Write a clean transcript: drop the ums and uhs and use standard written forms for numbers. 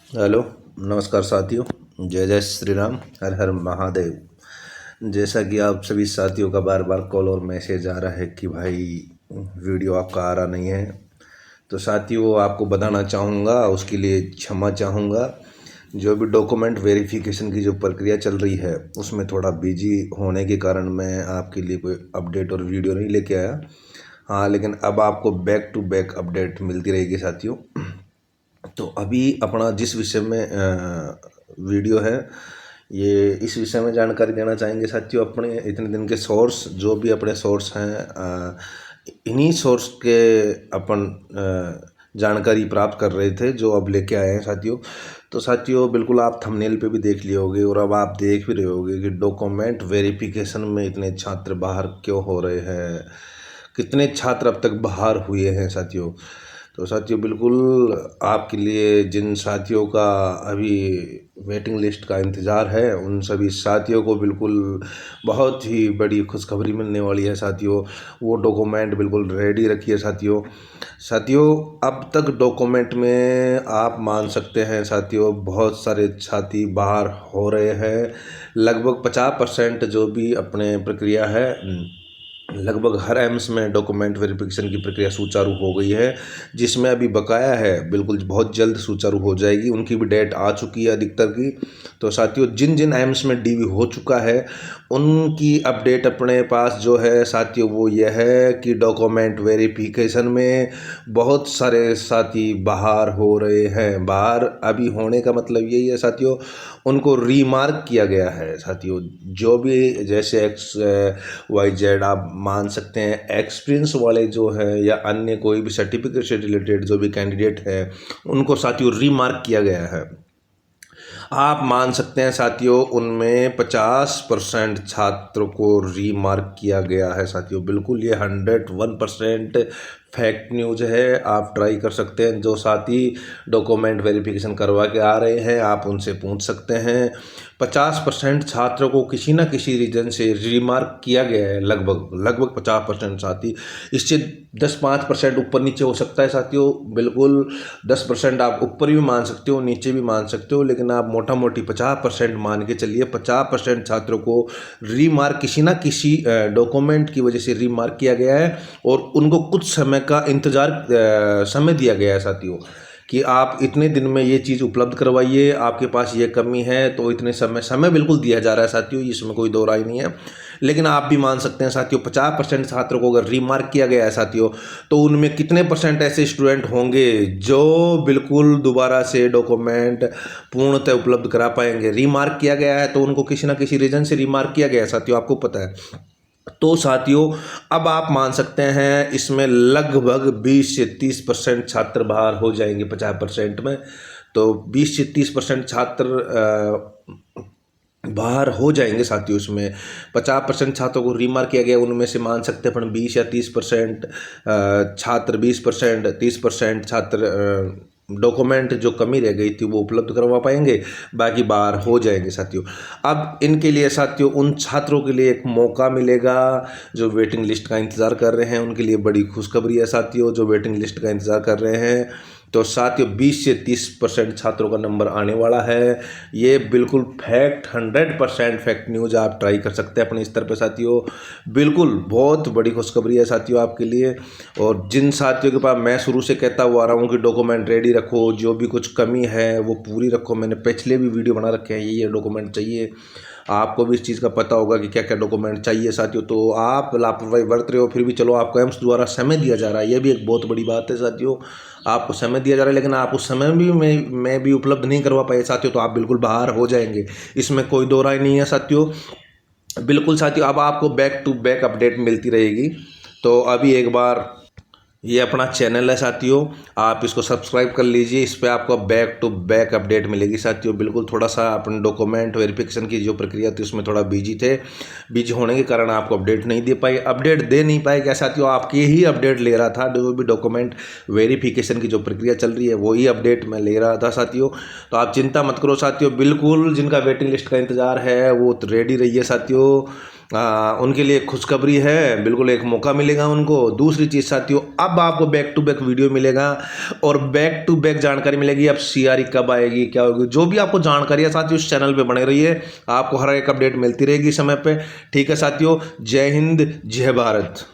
Hello. नमस्कार साथियों। जय जय श्री राम। हर हर महादेव। जैसा कि आप सभी साथियों का बार बार कॉल और मैसेज आ रहा है कि भाई वीडियो आपका आ रहा नहीं है, तो साथियों आपको बताना चाहूँगा, उसके लिए क्षमा चाहूँगा। जो भी डॉक्यूमेंट वेरिफिकेशन की जो प्रक्रिया चल रही है उसमें थोड़ा बिजी होने के कारण मैं आपके लिए कोई अपडेट और वीडियो नहीं लेके आया। हाँ, लेकिन अब आपको बैक टू बैक अपडेट मिलती रहेगी साथियों। तो अभी अपना जिस विषय में वीडियो है, ये इस विषय में जानकारी देना चाहेंगे साथियों। अपने इतने दिन के सोर्स, जो भी अपने सोर्स हैं, इन्हीं सोर्स के अपन जानकारी प्राप्त कर रहे थे, जो अब लेके आए हैं साथियों। तो साथियों बिल्कुल आप थंबनेल पे भी देख लिए होगे और अब आप देख भी रहे होगे कि डॉक्यूमेंट वेरिफिकेशन में इतने छात्र बाहर क्यों हो रहे हैं, कितने छात्र अब तक बाहर हुए हैं साथियों। तो साथियों बिल्कुल आपके लिए जिन साथियों का अभी वेटिंग लिस्ट का इंतज़ार है, उन सभी साथियों को बिल्कुल बहुत ही बड़ी खुशखबरी मिलने वाली है साथियों। वो डॉक्यूमेंट बिल्कुल रेडी रखिए साथियों। साथियों अब तक डॉक्यूमेंट में आप मान सकते हैं साथियों, बहुत सारे छात्र बाहर हो रहे हैं। लगभग 50% जो भी अपने प्रक्रिया है, लगभग हर एम्स में डॉक्यूमेंट वेरिफिकेशन की प्रक्रिया सुचारू हो गई है। जिसमें अभी बकाया है बिल्कुल बहुत जल्द सुचारू हो जाएगी, उनकी भी डेट आ चुकी है अधिकतर की। तो साथियों जिन जिन एम्स में डीवी हो चुका है उनकी अपडेट अपने पास जो है साथियों, वो यह है कि डॉक्यूमेंट वेरिफिकेशन में बहुत सारे साथी बाहर हो रहे हैं। बाहर अभी होने का मतलब यही है साथियों, उनको रीमार्क किया गया है साथियों। जो भी जैसे एक्स वाई जेड आप मान सकते हैं, एक्सपीरियंस वाले जो है या अन्य कोई भी सर्टिफिकेट से रिलेटेड जो भी कैंडिडेट है, उनको साथियों रीमार्क किया गया है। आप मान सकते हैं साथियों उनमें 50% छात्रों को रीमार्क किया गया है साथियों। बिल्कुल ये 101% फैक्ट न्यूज है। आप ट्राई कर सकते हैं, जो साथी डॉक्यूमेंट वेरिफिकेशन करवा के आ रहे हैं आप उनसे पूछ सकते हैं। 50% छात्रों को किसी न किसी रीजन से रिमार्क किया गया है, लगभग 50% साथी। इससे 10-5% ऊपर नीचे हो सकता है साथियों। बिल्कुल 10% आप ऊपर भी मान सकते हो, नीचे भी मान सकते हो, लेकिन आप मोटा मोटी 50% मान के चलिए। 50% छात्रों को रीमार्क किसी ना किसी डॉक्यूमेंट की वजह से रीमार्क किया गया है और उनको कुछ समय का इंतजार समय दिया गया है साथियों, कि आप इतने दिन में ये चीज़ उपलब्ध करवाइए, आपके पास ये कमी है तो इतने समय बिल्कुल दिया जा रहा है साथियों, इसमें कोई दो राय नहीं है। लेकिन आप भी मान सकते हैं साथियों, 50% छात्रों को अगर रीमार्क किया गया है साथियों, तो उनमें कितने परसेंट ऐसे स्टूडेंट होंगे जो बिल्कुल दोबारा से डॉक्यूमेंट पूर्णतः उपलब्ध करा पाएंगे। रीमार्क किया गया है तो उनको किसी ना किसी रीजन से रीमार्क किया गया है साथियों, आपको पता है। तो साथियों अब आप मान सकते हैं इसमें लगभग 20 से 30% छात्र बाहर हो जाएंगे 50% में। तो 20 से 30% छात्र बाहर हो जाएंगे साथियों। इसमें 50% छात्रों को रीमार्क किया गया, उनमें से मान सकते हैं अपन 20 या 30% छात्र, 20% 30% छात्र डॉक्यूमेंट जो कमी रह गई थी वो उपलब्ध करवा पाएंगे, बाकी बाहर हो जाएंगे साथियों। अब इनके लिए साथियों, उन छात्रों के लिए एक मौका मिलेगा जो वेटिंग लिस्ट का इंतज़ार कर रहे हैं, उनके लिए बड़ी खुशखबरी है साथियों, जो वेटिंग लिस्ट का इंतज़ार कर रहे हैं। तो साथियों 20 से 30% छात्रों का नंबर आने वाला है। ये बिल्कुल फैक्ट, 100% फैक्ट न्यूज़। आप ट्राई कर सकते हैं अपने स्तर पर साथियों। बिल्कुल बहुत बड़ी खुशखबरी है साथियों आपके लिए। और जिन साथियों के पास मैं शुरू से कहता हुआ आ रहा हूँ कि डॉक्यूमेंट रेडी रखो, जो भी कुछ कमी है वो पूरी रखो, मैंने पिछले भी वीडियो बना रखे हैं, ये डॉक्यूमेंट चाहिए। आपको भी इस चीज़ का पता होगा कि क्या क्या डॉक्यूमेंट चाहिए साथियों। तो आप लापरवाही बरत रहे हो, फिर भी चलो आपको एम्स द्वारा समय दिया जा रहा है, ये भी एक बहुत बड़ी बात है साथियों। आपको समय दिया जा रहा है, लेकिन आप उस समय भी मैं भी उपलब्ध नहीं करवा पाए साथियों, तो आप बिल्कुल बाहर हो जाएंगे, इसमें कोई दो राय नहीं है साथियों। बिल्कुल साथियों अब आपको बैक टू बैक अपडेट मिलती रहेगी। तो अभी एक बार ये अपना चैनल है साथियों, आप इसको सब्सक्राइब कर लीजिए, इस पर आपको बैक टू बैक अपडेट मिलेगी साथियों। बिल्कुल थोड़ा सा अपन डॉक्यूमेंट वेरिफिकेशन की जो प्रक्रिया थी उसमें थोड़ा बिजी थे, बिजी होने के कारण आपको अपडेट नहीं दे पाए, अपडेट दे नहीं पाए क्या साथियों, आपकी ही अपडेट ले रहा था। जो भी डॉक्यूमेंट वेरिफिकेशन की जो प्रक्रिया चल रही है वही अपडेट मैं ले रहा था साथियों। तो आप चिंता मत करो साथियों, बिल्कुल जिनका वेटिंग लिस्ट का इंतज़ार है वो रेडी रहिए साथियों। उनके लिए खुशखबरी है, बिल्कुल एक मौका मिलेगा उनको। दूसरी चीज़ साथियों, अब आपको बैक टू बैक वीडियो मिलेगा और बैक टू बैक जानकारी मिलेगी। अब CRE कब आएगी, क्या होगी, जो भी आपको जानकारी है साथियों इस चैनल पे बने रहिए, आपको हर एक अपडेट मिलती रहेगी समय पे। ठीक है साथियों, जय हिंद जय भारत।